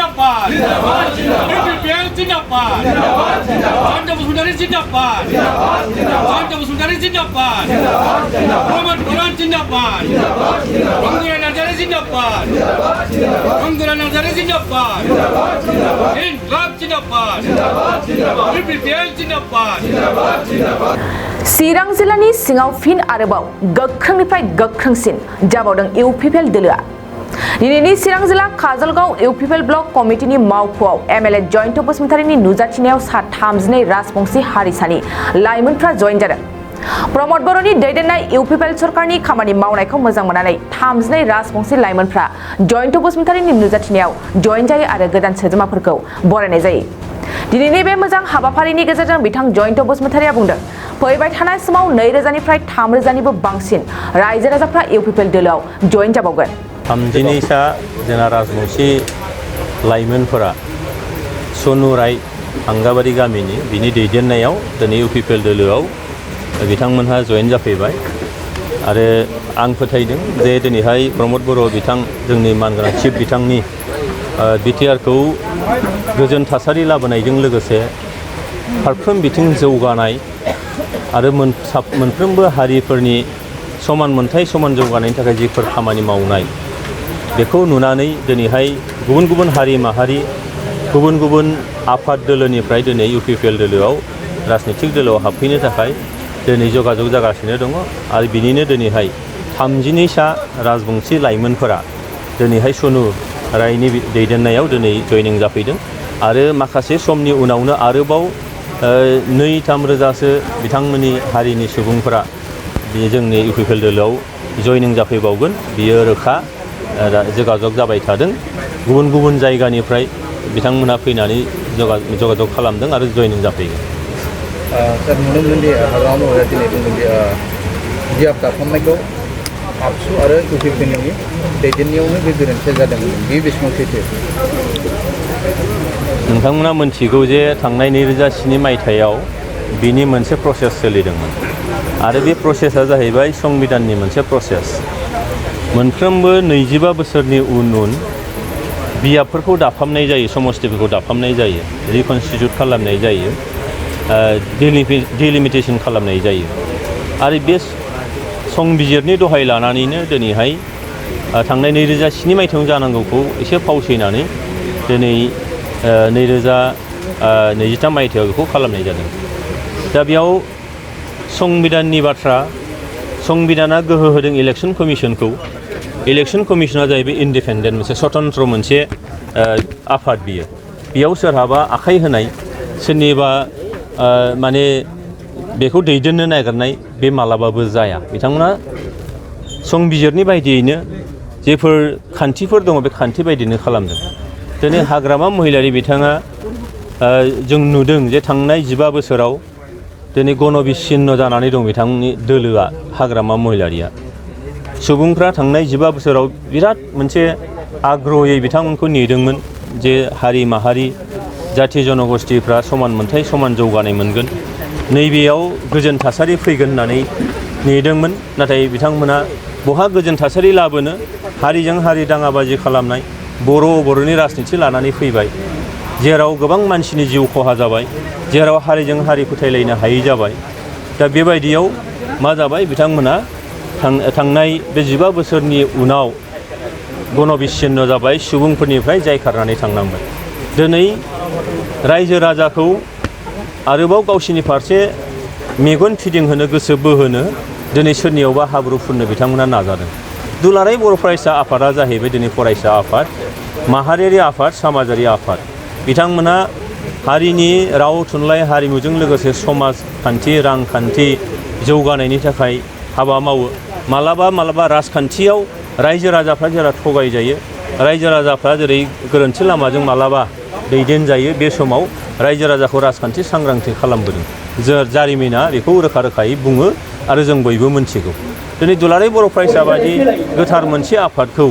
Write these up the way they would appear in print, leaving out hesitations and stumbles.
जिंदाबाद UPPL जिंदाबाद जयंत बसुमतारी जिंदाबाद जयंत बसुमतारी जिंदाबाद प्रमोद बरन जिंदाबाद गंगुरा नार्जारी जिंदाबाद गंगुरा नार्जारी जिंदाबाद इनकलाब जिंदाबाद UPPL जिंदाबाद चिरां जिल्लानि सिङाव फिन आरोबाव गोख्रोंनिफ्राय गोख्रोंसिन जाबावदों UPPL दोलोआ दिनैनि चिरां जिल्ला काजलगाव UPPL ब्लक कमिटिनि मावख'आव MLA जयंत बसुमतारीनि नुजाथिनायाव सा 32 राजबंशी हारिसानि लाइमोनफ्रा जयेन जादों। प्रमोद बर'नि दैदेननाय UPPL सरकारनि खामानि मावनायखौ मोजां मोननानै 32 राजबंशी लाइमोनफ्रा जयंत बसुमतारीनि नुजाथिनायाव जयेन जायो आरो गोदान सोद्रोमाफोरखौ बरायनाय जायो। दिनैनि बे मोजां हाबाफारिनि गेजेरजों बिथां जयंत बसुमतारीया बुंदों फैबाय थानाय समाव 2000 निफ्राय 3000निबो बांसिन रायजो राजाफ्रा UPPL दोलोआव जयेन जाबावगोन। 32सा जोंना राजबंशी लाइमोनफोरा सनुराय आंगाबारि गामिनि बिनि दैदेननायाव दिनै UPPL दोलोआव बिथांमोनहा जयेन जाफैबाय आरो आं फोथायदों जे दिनैहाय प्रमोद बर' बिथां जोंनि मानगोनां चिफ बिथांनि बिटिआरखौ गोजोन थासारि लाबोनायजों लोगोसे फारफ्रोम बिथिं जौगानाय आरो मोनफ्रोमबो हारिफोरनि समान मोनथाय समान जौगानायनि थाखाय जिफोर खामानि मावनाय बेखौ नुनानै दिनैहाय गुबुन गुबुन हारि माहारि गुबुन गुबुन आफाद दोलोनिफ्राय दिनै UPPL दोलोआव राजनितिक दोलोआव हाबफैनो थाखाय दिनै जगाजग जागासिनो दङ आरो बिनिनो दिनैहाय 32सा राजबंशी लाइमोनफोरा दिनैहाय सनु रायनि दैदेननायाव दिनै जयनिं जाफैदों आरो माखासे समनि उनावनो आरोबाव 2-3 रोजासो बिथांमोननि हारिनि सुबुंफोरा जोंनि UPPL दोलोआव जयनिं जाफैबावगोन बियो रोखा जगाजग जाबाय थादों गुबुन गुबुन जायगानिफ्राय बिथांमोनहा फैनानै जगाजग खालामदों आरो जयनिं जाफैगोन। सार नुनो मोनदि हाग्रामा दिनै बुंदोंदि बियाब दाफामनायखौ आबसु आरो UPPLनि दैदेननायावनो बे गोरोन्थिया जादों बे बेसेबां सैथो? नोंथांमोना मोनथिगौ जे थांनाय 2007 मायथाइयाव बिनि मोनसे प्रसेस सोलिदोंमोन आरो बे प्रसेसा जाहैबाय संबिधाननि मोनसे प्रसेस मोनफ्रोमबो 25 बोसोरनि उन बियाबफोरखौ दाफामनाय जायो समस्तिफोरखौ दाफामनाय जायो रिकनस्टिटिउट खालामनाय जायो डिलिमिटेसन खालामनाय जायो आरो बे संबिजिरनि दहाय लानानैनो दिनैहाय थांनाय 2007 मायथाइयाव जानांगौखौ एसे फावसैनानै दिनै 2023 मायथाइयाव बेखौ खालामनाय जादों। दा बेयाव संबिधाननि बाथ्रा संबिधाना गोहो होदों इलेक्शन कमिशनखौ इलेक्शन कमिशना जाहैबाय इन्डिपेन्डेन्ट मोनसे स्वतन्त्र मोनसे आफाद बियो बेयाव सोरहाबा आखाइ होनाय सोरनिबा माने बेखौ दैदेननो नागिरनाय बे मालाबाबो जाया बिथांमोना संबिजिरनि बायदियैनो जेफोर खान्थिफोर दङ बे खान्थि बायदिनो खालामदों। दिनै हाग्रामा महिलारि बिथाङा जों नुदों जे थांनाय 15 बोसोराव दिनै गणबिच्छिन्न जानानै दं बिथांनि दोलोआ हाग्रामा महिलारिया सुबुंफ्रा थांनाय 15 बोसोराव बिराद मोनसे आग्रहयै बिथांमोनखौ नेदोंमोन जे हारि माहारि जाथि जनगोष्ठीफ्रा समान मोनथाय समान जौगानाय मोनगोन नैबेयाव गोजोन थासारि फैगोन होननानै नेदोंमोन नाथाय बिथांमोना बहा गोजोन थासारि लाबोनो हारिजों हारि दाङाबाजि खालामनाय बर'नि राजनिथि लानानै फैबाय जेराव गोबां मानसिनि जिउ खहा जाबाय जेराव हारिजों हारि फोथायलायनो हायै जाबाय दा बेबायदियाव मा जाबाय बिथांमोना थांनाय बे 15 बोसोरनि उनाव गणबिच्छिन्न जाबाय सुबुंफोरनिफ्राय जायखारनानै थांनांबाय। दिनै रायजो राजाखौ आरोबाव गावसिनि फारसे मेगन फिदिंहोनो गोसो बोहोनो दिनै सोरनियावबा हाब्रु फुननो बिथांमोना नाजादों। दुलाराय बर' फरायसा आफादा जाहैबाय दिनै फरायसा आफाद माहारियारि आफाद समाजारि आफाद बिथांमोना हारिनि राव थुनलाइ हारिमुजों लोगोसे समाजखान्थि रांखान्थि जौगानायनि थाखाय हाबा मावो मालाबा राजखान्थियाव रायजो राजाफ्रा जेरा थगायजायो रायजो राजाफ्रा जेरै गोरोन्थि लामाजों मालाबा दैदेनजायो बे समाव रायजो राजाखौ राजखान्थि सांग्रांथि खालामबोदों जारिमिना बेखौ रोखा रोखायै बुङो आरो जों बयबो मिन्थिगौ। दिनै दुलाराय बर' फरायसा बायदि गोथार मोनसे आफादखौ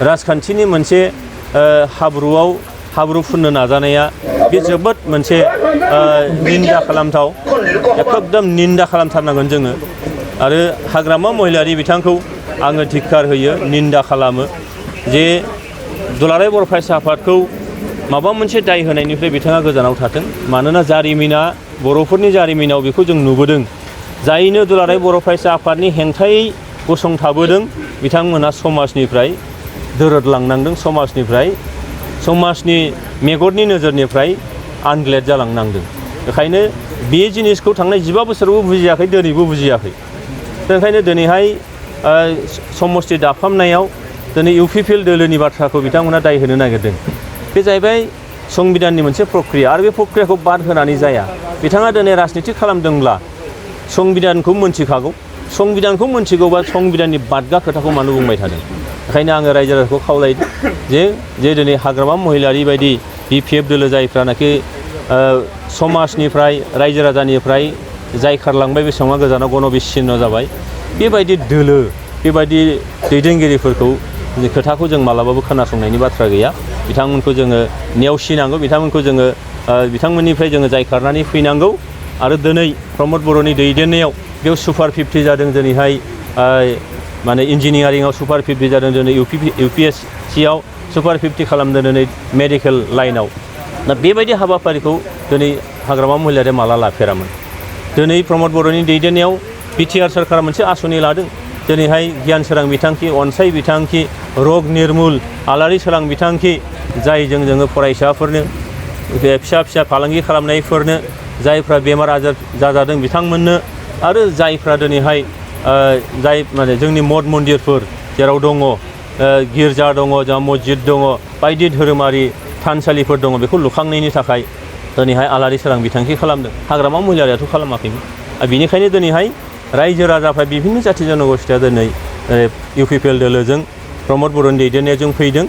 राजखान्थिनि मोनसे हाब्रु फुननो नाजानाया बे जोबोद मोनसे निन्दा खालामथाव एकदम निन्दा खालामथारनांगोन जोङो आरो हाग्रामा महिलारि बिथांखौ आङो धिक्कार होयो निन्दा खालामो जे दुलाराय बर' फरायसा आफादखौ माबा मोनसे दाय होनायनिफ्राय बिथाङा गोजानाव थाथों मानोना जारिमिना बर'फोरनि जारिमिनाव बेखौ जों नुबोदों जायनो दुलाराय बर' फरायसा आफादनि हेंथायै गसंथाबोदों बिथांमोना समाजनिफ्राय दोरोदलांनांदों समाजनि मेगननि नोजोरनिफ्राय आनग्लेड जालांनांदों बेखायनो बे जिनिसखौ थांनाय 15 बोसोरावबो बुजियाखै दिनैबो बुजियाखै ओंखायनो दिनैहाय समष्टि दाफामनायाव दिनै इउपिपिएल दोलोनि बाथ्राखौ बिथांमोना दाय होनो नागिरदों बे जाहैबाय संबिधाननि मोनसे प्रक्रिया आरो बे प्रक्रियाखौ बाद होनानै जाया बिथाङा दिनै राजनिति खालामदोंब्ला संबिधानखौ मोनथिगौबा संबिधाननि बादगा खोथाखौ मानो बुंबाय थादों ओंखायनो आङो रायजो राजाखौ खावलायदों जे दिनै हाग्रामा महिलारि बायदि बिपिएफ दोलो जायफ्रानाखि समाजनिफ्राय रायजो राजानिफ्राय जाय खारलांबाय बे समाव गोजानाव गणबिच्छिन्न जाबाय बेबायदि दोलो बेबायदि दैदेनगिरिफोरखौ खोथाखौ जों मालाबाबो खोनासंनायनि बाथ्रा गैया बिथांमोनखौ जोङो नेवसिनांगौ बिथांमोननिफ्राय जोङो जायखारनानै फैनांगौ आरो दिनै प्रमद बर'नि दैदेननायाव बेयाव सुपार 50 जादों दिनैहाय माने इन्जिनियारिंआव सुपार 50 जादों दिनै UPSCआव सुपार 50 खालामदों दिनै मेडिकेल लाइनाव दा बेबायदि हाबाफारिखौ दिनै हाग्रामा महिलारिया माला लाफेरामोन दिनै प्रमद बर'नि दैदेननायाव बिटिआर सरकारा मोनसे आसनि लादों दिनैहाय गियान सोरां बिथांखि अनसाय बिथांखि रग निर्मुल आलारि सोरां बिथांखि जायजों जोङो फरायसाफोरनो फिसा फालांगि खालामनायफोरनो जायफ्रा बेमार आजार जाजादों बिथांमोननो आरो जायफ्रा दिनैहाय जाय माने जोंनि मठ मन्दिरफोर जेराव दङ गिर्जा दङ जोंहा मस्जिद दङ बायदि धोरोमारि थानसालिफोर दङ बेखौ लुखांनायनि थाखाय दिनैहाय आलारि सोरां बिथांखि खालामदों हाग्रामा महिलारियाथ' खालामाखैमोन बेनिखायनो दिनैहाय रायजो राजाफ्रा बिभिन्न जाथि जनगोष्ठिया दिनै इउपिपिएल दोलोजों प्रमद बर'नि दैदेननायजों फैदों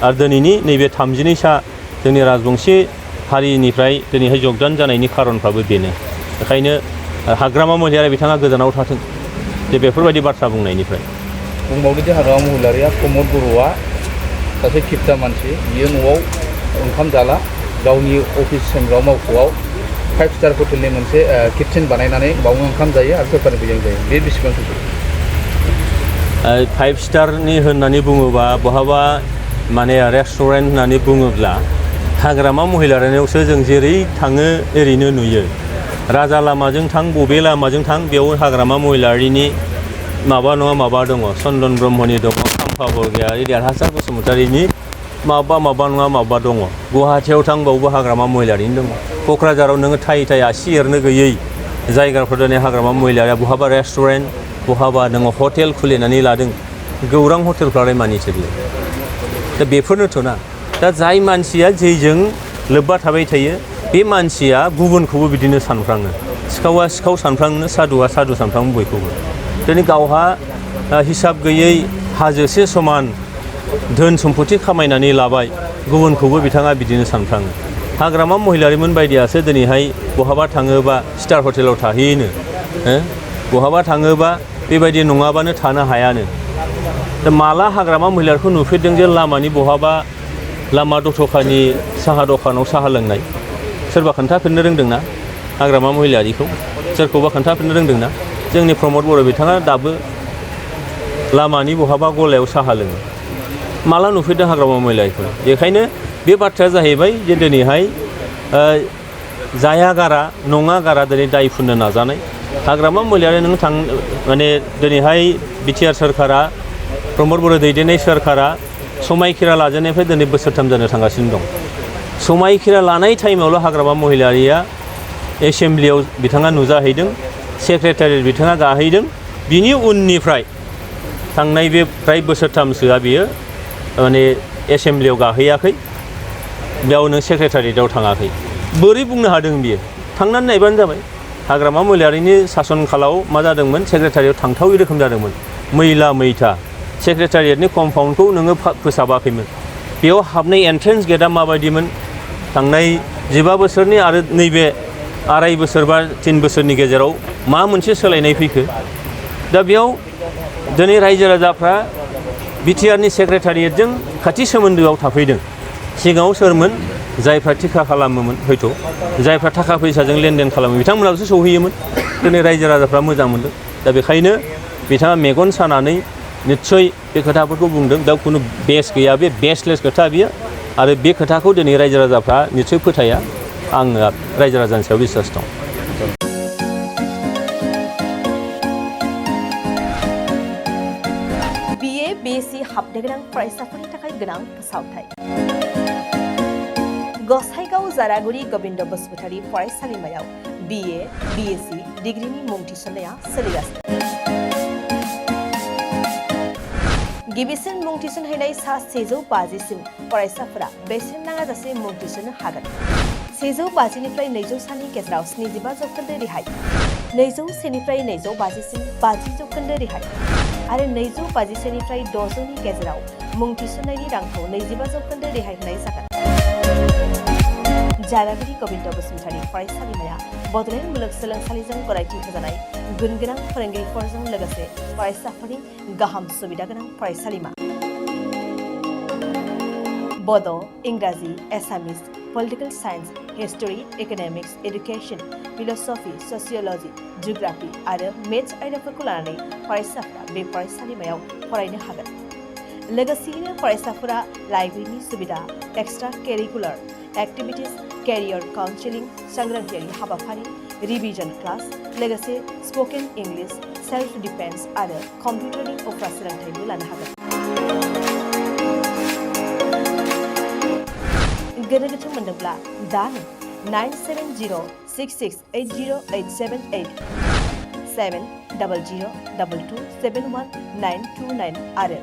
आरो दिनैनि नैबे 32सा जोंनि राजबंशी हारिनिफ्राय दिनैहाय जगदान जानायनि खारनफ्राबो बेनो बेखायनो हाग्रामा महिलारिया बिथाङा गोजानाव थाथों जे बेफोरबायदि बाथ्रा बुंनायनिफ्राय बुंबावदो जे हाग्रामा महिलारिया प्रमद बर'आ सासे खिबजा मानसि बियो न'आव ओंखाम जाला गावनि अफिस सेंग्रा मावख'आव 5 स्टार हटेलनि मोनसे किटचेन बानायनानै बावनो ओंखाम जायो आरो सरकारनि बिजों जायो बे बेसेबां सैथो 5 स्टारनि होननानै बुङोबा बहाबा माने रेस्टुरेन्ट होननानै बुङोब्ला हाग्रामा महिलारियावसो जों जेरै थाङो ओरैनो नुयो राजा लामाजों थां बबे लामाजों थां बेयाव हाग्रामा महिलारिनि माबा नङा माबा दङ चन्दन ब्रह्मनि दङ खाम्फा बरगयारि देरहासार बसुमतारिनि माबा नङा माबा दङ गुवाहाटियाव थांबावबो हाग्रामा महिलारिनि दङ क'क्राझाराव नोङो थाइ आसि एरनो गैयै जायगाफोर दिनै हाग्रामा महिलारिया बहाबा रेस्टुरेन्ट बहाबा नोङो हटेल खुलिनानै लादों गौरां हटेलफ्रालाय मानिसो बियो दा बेफोरनोथ' ना दा जाय मानसिया जेजों लोब्बा थाबाय थायो बे मानसिया गुबुनखौबो बिदिनो सानफ्राङो सिखावा सिखाव सानफ्राङो सादुआ सादु सानफ्राङो बयखौबो दिनै गावहा हिसाब गैयै हाजोसे समान धोन सम्पति खामायनानै लाबाय गुबुनखौबो बिथाङा बिदिनो सानफ्राङो हाग्रामा महिलारिमोन बायदियासो दिनैहाय बहाबा थाङोबा स्टार हटेलाव थाहैयोनो बहाबा थाङोबा बेबायदि नङाबानो थानो हायानो दा माला हाग्रामा महिलारिखौ नुफेरदों जे लामानि बहाबा लामा दथ'खानि साहा दखानाव साहा लोंनाय सोरबा खोन्थाफिननो रोंदोंना हाग्रामा महिलारिखौ सोरखौबा खोन्थाफिननो रोंदोंना जोंनि प्रमद बर' बिथाङा दाबो लामानि बहाबा गलायाव साहा लोङो माला नुफेरदों हाग्रामा महिलारिखौ बेखायनो बे बाथ्राया जाहैबाय जे दिनैहाय जाया गारा नङा गारा दिनै दाय फुननो नाजानाय हाग्रामा महिलारि नों माने दिनैहाय बिटिआर सरकारा प्रमद बर' दैदेननाय सरकारा समायखिरा लाजेननायनिफ्राय दिनै बोसोरथाम जानो थांगासिनो दं समायखिरा लानाय टाइमावल' हाग्रामा महिलारिया एसेम्ब्लियाव बिथाङा नुजाहैदों सेक्रेटारियेट बिथाङा गाहैदों बिनि उननिफ्राय थांनाय बे फ्राय बोसोरथामसोआ बियो माने एसेम्ब्लियाव गाहैयाखै बेयाव नों सेक्रेटारियेटआव थाङाखै बोरै बुंनो हादों बियो थांनानै नायबानो जाबाय हाग्रामा महिलारिनि सासन खालाव मा जादोंमोन सेक्रेटारियेट थांथावै रोखोम जादोंमोन मैला मैथा सेक्रेटारियेटनि कम्पाउन्डखौ नोङो फोसाबाखैमोन बेयाव हाबनाय एन्ट्रेन्स गेटआ माबायदिमोन थांनाय 15 बोसोरनि आरो नैबे 2.5 बोसोर बा 3 बोसोरनि गेजेराव मा मोनसे सोलायनाय फैखो दा बेयाव दिनै रायजो राजाफ्रा बिटिआरनि सेक्रेटारियेटजों खाथि सोमोन्दोआव थाफैदों सिगाङाव सोरमोन जायफ्रा थिखा खालामोमोन हयथ' जायफ्रा थाखा फैसाजों लेनदेन खालामो बिथांमोनासो सौहैयोमोन दिनै रायजो राजाफ्रा मोजां मोनदों दा बेखायनो बिथाङा मेगन सानानै निस्सय बे खोथाफोरखौ बुंदों दा खुनु बेस गैया बे बेसलेस खोथा बियो आरो बे खोथाखौ दिनै रायजो राजाफ्रा निस्सय फोथाया आङो रायजो राजानि सायाव बिसास दं BA BSc हाबनो गोनां फरायसाफोरनि थाखाय गोनां फोसावथाय गसाइगाव जारागुरि गोविन्द बसुमतारी फरायसालिमायाव BA BSc डिग्रीनि मुं थिसननाया सोलिगासिनो गिबिसिन मुं थिसनहैनाय सा 150 सिम फरायसाफोरा बेसेन नाङाजासे मुं थिसननो हागोन 150 निफ्राय 200 सानि गेजेराव 75 जौखोन्दो रेहाय 201 निफ्राय 250 सिम 50 जौखोन्दो रेहाय आरो 250 निफ्राय 600 नि गेजेराव मुं थिसननायनि रांखौ 25 जौखोन्दो रेहाय होनाय जागोन जारागुरि गोविन्द बसुमतारी फरायसालिमाया बड'लेण्ड मुलुगसोलोंसालिजों गनायथि होजानाय गुन गोनां फोरोंगिरिफोरजों लोगोसे फरायसाफोरनि गाहाम सुबिदा गोनां फरायसालिमा बड' इंराजि एसामिस political science history economics education philosophy sociology geography आरो मेथ्स आयदाफोरखौ लानानै फरायसाफोरा बे फरायसालिमायाव फरायनो हागोन लोगोसेयैनो फरायसाफोरा लाइब्रेरिनि सुबिदा extra curricular activities career counselling सांग्रांथियारि हाबाफारि रिविजन क्लास लोगोसे स्पोकन इंग्लिश सेल्फ डिफेन्स आरो कम्पिउटारनि उफ्रा सोलोंथायबो लानो हागोन गोनो गोथो मोनदोंब्ला दानो 9706680878 70022271929 आरो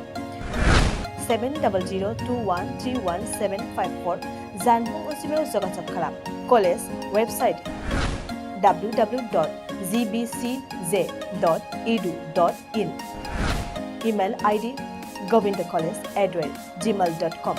7002131754 जानबुं अनजिमायाव जगाजग खालाम college website www.gbcj.edu.in email ID govindacollege@gmail.com